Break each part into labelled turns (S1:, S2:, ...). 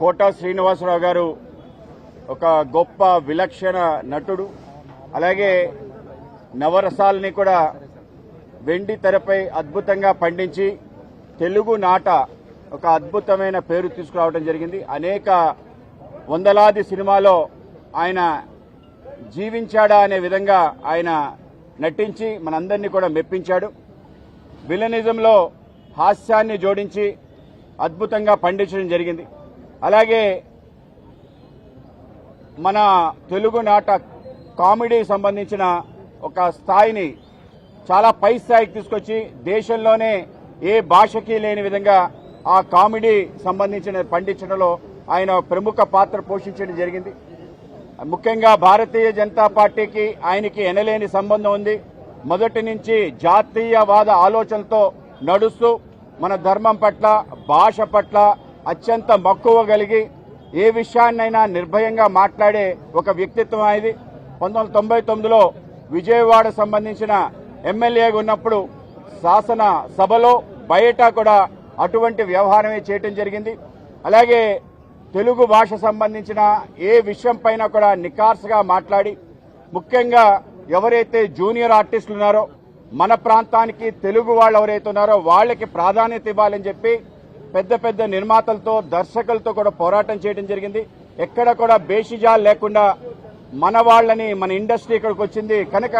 S1: కోట శ్రీనివాసరావు గారు ఒక గొప్ప విలక్షణ నటుడు. అలాగే నవరసాలని కూడా వెండి తెరపై అద్భుతంగా పండించి తెలుగు నాట ఒక అద్భుతమైన పేరు తీసుకురావడం జరిగింది. అనేక వందలాది సినిమాలో ఆయన జీవించాడా అనే విధంగా ఆయన నటించి మనందరినీ కూడా మెప్పించాడు. విలనిజంలో హాస్యాన్ని జోడించి అద్భుతంగా పండించడం జరిగింది. అలాగే మన తెలుగు నాట కామెడీ సంబంధించిన ఒక స్థాయిని చాలా పై స్థాయికి తీసుకొచ్చి దేశంలోనే ఏ భాషకి లేని విధంగా ఆ కామెడీ సంబంధించిన పండించడంలో ఆయన ప్రముఖ పాత్ర పోషించడం జరిగింది. ముఖ్యంగా భారతీయ జనతా పార్టీకి ఆయనకి ఎనలేని సంబంధం ఉంది. మొదటి నుంచి జాతీయవాద ఆలోచనతో నడుస్తూ మన ధర్మం పట్ల, భాష పట్ల అత్యంత మక్కువ కలిగి ఏ విషయాన్నైనా నిర్భయంగా మాట్లాడే ఒక వ్యక్తిత్వం అనేది. 1999లో విజయవాడ సంబంధించిన ఎమ్మెల్యేగా ఉన్నప్పుడు శాసన సభలో బయట కూడా అటువంటి వ్యవహారమే చేయటం జరిగింది. అలాగే తెలుగు భాష సంబంధించిన ఏ విషయం పైన కూడా నిఖార్సుగా మాట్లాడి, ముఖ్యంగా ఎవరైతే జూనియర్ ఆర్టిస్టులు ఉన్నారో మన ప్రాంతానికి తెలుగు వాళ్ళు ఎవరైతే ఉన్నారో వాళ్ళకి ప్రాధాన్యత ఇవ్వాలని చెప్పి పెద్ద పెద్ద నిర్మాతలతో, దర్శకులతో కూడా పోరాటం చేయడం జరిగింది. ఎక్కడ కూడా బేషిజాలు లేకుండా మన వాళ్ళని, మన ఇండస్ట్రీ ఇక్కడికి వచ్చింది కనుక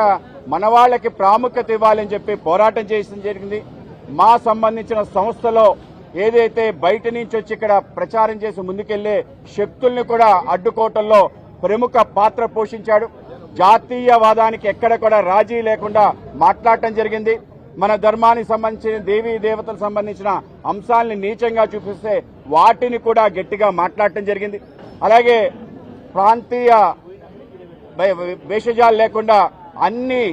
S1: మన వాళ్ళకి ప్రాముఖ్యత ఇవ్వాలని చెప్పి పోరాటం చేయడం జరిగింది. మా సంబంధించిన సంస్థలో ఏదైతే బయట నుంచి వచ్చి ఇక్కడ ప్రచారం చేసి ముందుకెళ్లే శక్తుల్ని కూడా అడ్డుకోవటంలో ప్రముఖ పాత్ర పోషించాడు. జాతీయవాదానికి ఎక్కడ కూడా రాజీ లేకుండా మాట్లాడటం జరిగింది. మన ధర్మానికి సంబంధించిన దేవీ దేవతలకు సంబంధించిన అంశాలని నీచంగా చూపిస్తే వాటిని కూడా గట్టిగా మాట్లాడటం జరిగింది. అలాగే ప్రాంతీయ భేషజాలు లేకుండా అన్ని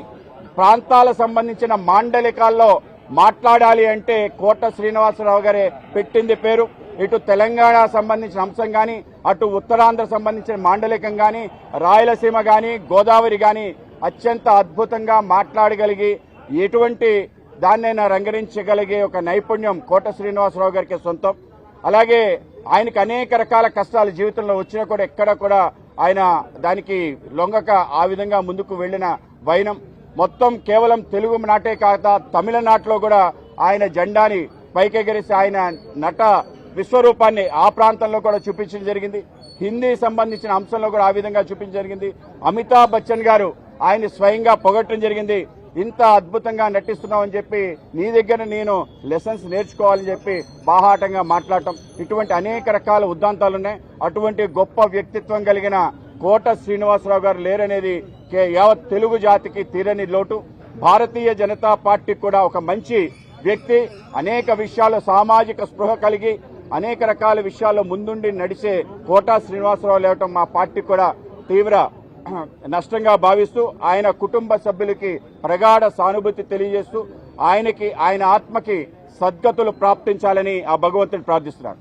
S1: ప్రాంతాలకు సంబంధించిన మాండలికాల్లో మాట్లాడాలి అంటే కోట శ్రీనివాసరావు గారే పెట్టింది పేరు. ఇటు తెలంగాణ సంబంధించిన అంశం కానీ, అటు ఉత్తరాంధ్ర సంబంధించిన మాండలికం కానీ, రాయలసీమ కానీ, గోదావరి కానీ అత్యంత అద్భుతంగా మాట్లాడగలిగి ఎటువంటి దాన్నైనా రంగరించగలిగే ఒక నైపుణ్యం కోట శ్రీనివాసరావు గారికి సొంతం. అలాగే ఆయనకు అనేక రకాల కష్టాలు జీవితంలో వచ్చినా కూడా ఎక్కడ కూడా ఆయన దానికి లొంగక ఆ విధంగా ముందుకు వెళ్లిన వైనం మొత్తం కేవలం తెలుగు నాటే కాక తమిళనాడులో కూడా ఆయన జెండాని పైకెగరేసి ఆయన నట విశ్వరూపాన్ని ఆ ప్రాంతంలో కూడా చూపించడం జరిగింది. హిందీ సంబంధించిన అంశంలో కూడా ఆ విధంగా చూపించడం జరిగింది. అమితాబ్ బచ్చన్ గారు ఆయన స్వయంగా పొగట్టడం జరిగింది. ఇంత అద్భుతంగా నటిస్తున్నామని చెప్పి నీ దగ్గర నేను లెసన్స్ నేర్చుకోవాలని చెప్పి బాహాటంగా మాట్లాడటం, ఇటువంటి అనేక రకాల ఉద్దాంతాలున్నాయి. అటువంటి గొప్ప వ్యక్తిత్వం కలిగిన కోట శ్రీనివాసరావు గారు లేరనేది యావత్ తెలుగు జాతికి తీరని లోటు. భారతీయ జనతా పార్టీ కూడా ఒక మంచి వ్యక్తి, అనేక విషయాల్లో సామాజిక స్పృహ కలిగి అనేక రకాల విషయాల్లో ముందుండి నడిచే కోట శ్రీనివాసరావు లేవటం మా పార్టీ కూడా తీవ్ర నష్టంగా భావిస్తూ ఆయన కుటుంబ సభ్యులకి ప్రగాఢ సానుభూతి తెలియజేస్తూ ఆయన ఆత్మకి సద్గతులు ప్రాప్తించాలని ఆ భగవంతుని ప్రార్థిస్తున్నాను.